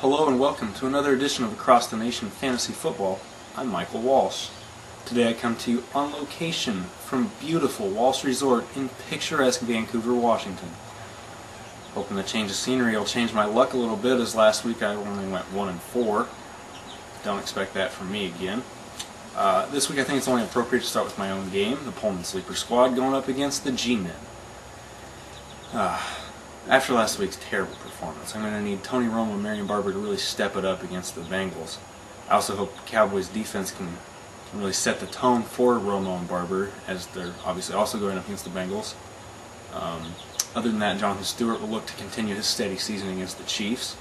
Hello and welcome to another edition of Across the Nation Fantasy Football. I'm Michael Walsh. Today I come to you on location from beautiful Walsh Resort in picturesque Vancouver, Washington. Hoping the change of scenery will change my luck a little bit, as last week I only went 1-4. Don't expect that from me again. This week I think it's only appropriate to start with my own game, the Pullman Sleeper Squad going up against the G-Men. After last week's terrible performance, I'm going to need Tony Romo and Marion Barber to really step it up against the Bengals. I also hope the Cowboys defense can really set the tone for Romo and Barber, as they're obviously also going up against the Bengals. Other than that, Jonathan Stewart will look to continue his steady season against the Chiefs.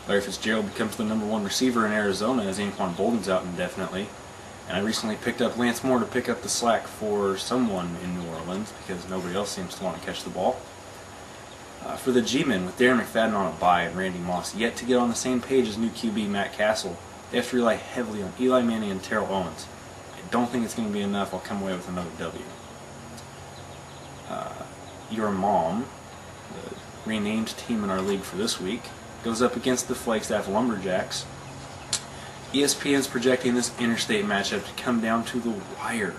Larry Fitzgerald becomes the #1 receiver in Arizona as Anquan Bolden's out indefinitely. And I recently picked up Lance Moore to pick up the slack for someone in New Orleans because nobody else seems to want to catch the ball. For the G-Men, with Darren McFadden on a bye and Randy Moss yet to get on the same page as new QB Matt Castle, they have to rely heavily on Eli Manning and Terrell Owens. I don't think it's going to be enough. I'll come away with another W. Your Mom, the renamed team in our league for this week, goes up against the Flagstaff Lumberjacks. ESPN's projecting this interstate matchup to come down to the wire.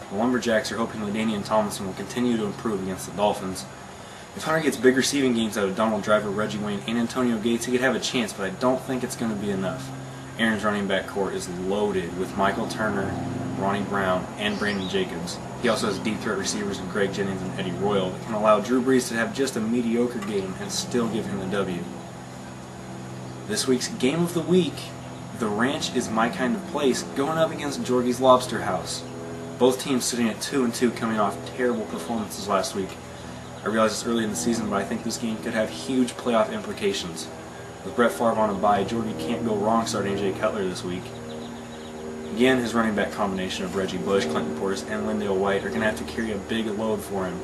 The Lumberjacks are hoping LaDainian Tomlinson will continue to improve against the Dolphins. If Hunter gets big receiving games out of Donald Driver, Reggie Wayne, and Antonio Gates, he could have a chance, but I don't think it's going to be enough. Aaron's running back core is loaded with Michael Turner, Ronnie Brown, and Brandon Jacobs. He also has deep threat receivers in Greg Jennings and Eddie Royal that can allow Drew Brees to have just a mediocre game and still give him the W. This week's Game of the Week, The Ranch is My Kind of Place, going up against Georgie's Lobster House. Both teams sitting at 2-2 coming off terrible performances last week. I realize it's early in the season, but I think this game could have huge playoff implications. With Brett Favre on a bye, Georgie can't go wrong starting Jay Cutler this week. Again, his running back combination of Reggie Bush, Clinton Portis, and Lindale White are going to have to carry a big load for him.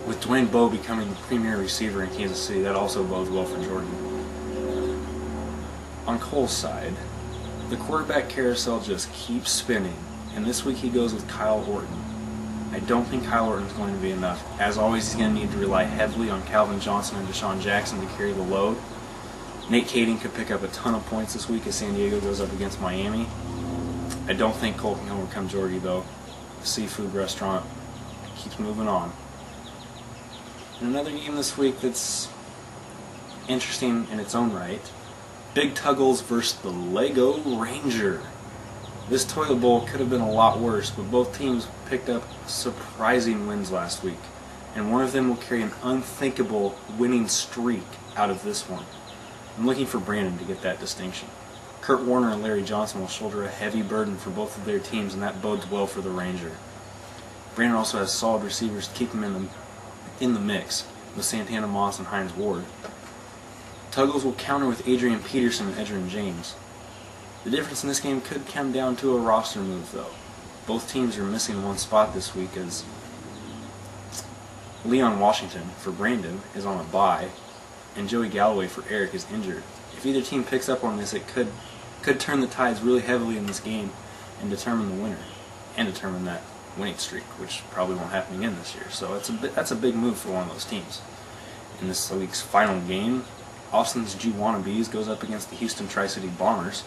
With Dwayne Bowe becoming the premier receiver in Kansas City, that also bodes well for Georgie. On Cole's side, the quarterback carousel just keeps spinning, and this week he goes with Kyle Orton. I don't think Kyle Orton is going to be enough. As always, he's going to need to rely heavily on Calvin Johnson and Deshaun Jackson to carry the load. Nate Kading could pick up a ton of points this week as San Diego goes up against Miami. I don't think Cole can overcome Georgie, though. The seafood restaurant keeps moving on. And another game this week that's interesting in its own right. Big Tuggles versus the Lego Ranger. This toilet bowl could have been a lot worse, but both teams picked up surprising wins last week, and one of them will carry an unthinkable winning streak out of this one. I'm looking for Brandon to get that distinction. Kurt Warner and Larry Johnson will shoulder a heavy burden for both of their teams, and that bodes well for the Ranger. Brandon also has solid receivers to keep him in the mix, with Santana Moss and Hines Ward. Tuggles will counter with Adrian Peterson and Edgerrin James. The difference in this game could come down to a roster move, though. Both teams are missing one spot this week, as Leon Washington, for Brandon, is on a bye, and Joey Galloway for Eric is injured. If either team picks up on this, it could turn the tides really heavily in this game and determine the winner, and determine that winning streak, which probably won't happen again this year. So that's a big move for one of those teams. In this week's final game, Austin's G Wannabes goes up against the Houston Tri-City Bombers.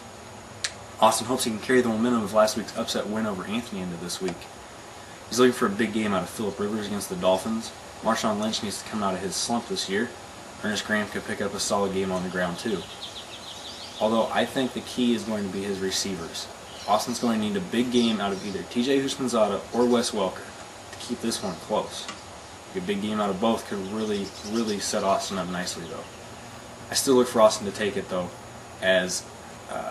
Austin hopes he can carry the momentum of last week's upset win over Anthony into this week. He's looking for a big game out of Phillip Rivers against the Dolphins. Marshawn Lynch needs to come out of his slump this year. Ernest Graham could pick up a solid game on the ground too. Although I think the key is going to be his receivers. Austin's going to need a big game out of either TJ Houshmandzadeh or Wes Welker to keep this one close. A big game out of both could really, really set Austin up nicely, though. I still look for Austin to take it, though, as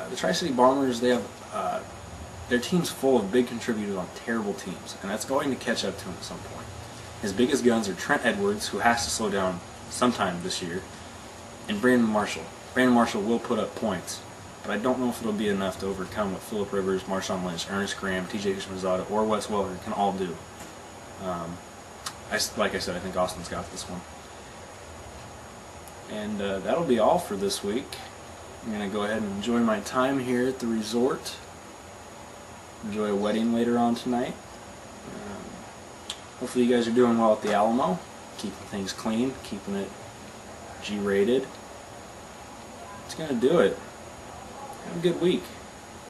the Tri-City Bombers, they have their team's full of big contributors on terrible teams, and that's going to catch up to him at some point. His biggest guns are Trent Edwards, who has to slow down sometime this year, and Brandon Marshall. Brandon Marshall will put up points, but I don't know if it'll be enough to overcome what Phillip Rivers, Marshawn Lynch, Ernest Graham, TJ Houshmandzadeh, or Wes Welker can all do. Like I said, I think Austin's got this one. And that'll be all for this week. I'm going to go ahead and enjoy my time here at the resort. Enjoy a wedding later on tonight. Hopefully you guys are doing well at the Alamo. Keeping things clean, keeping it G-rated. that's going to do it. Have a good week.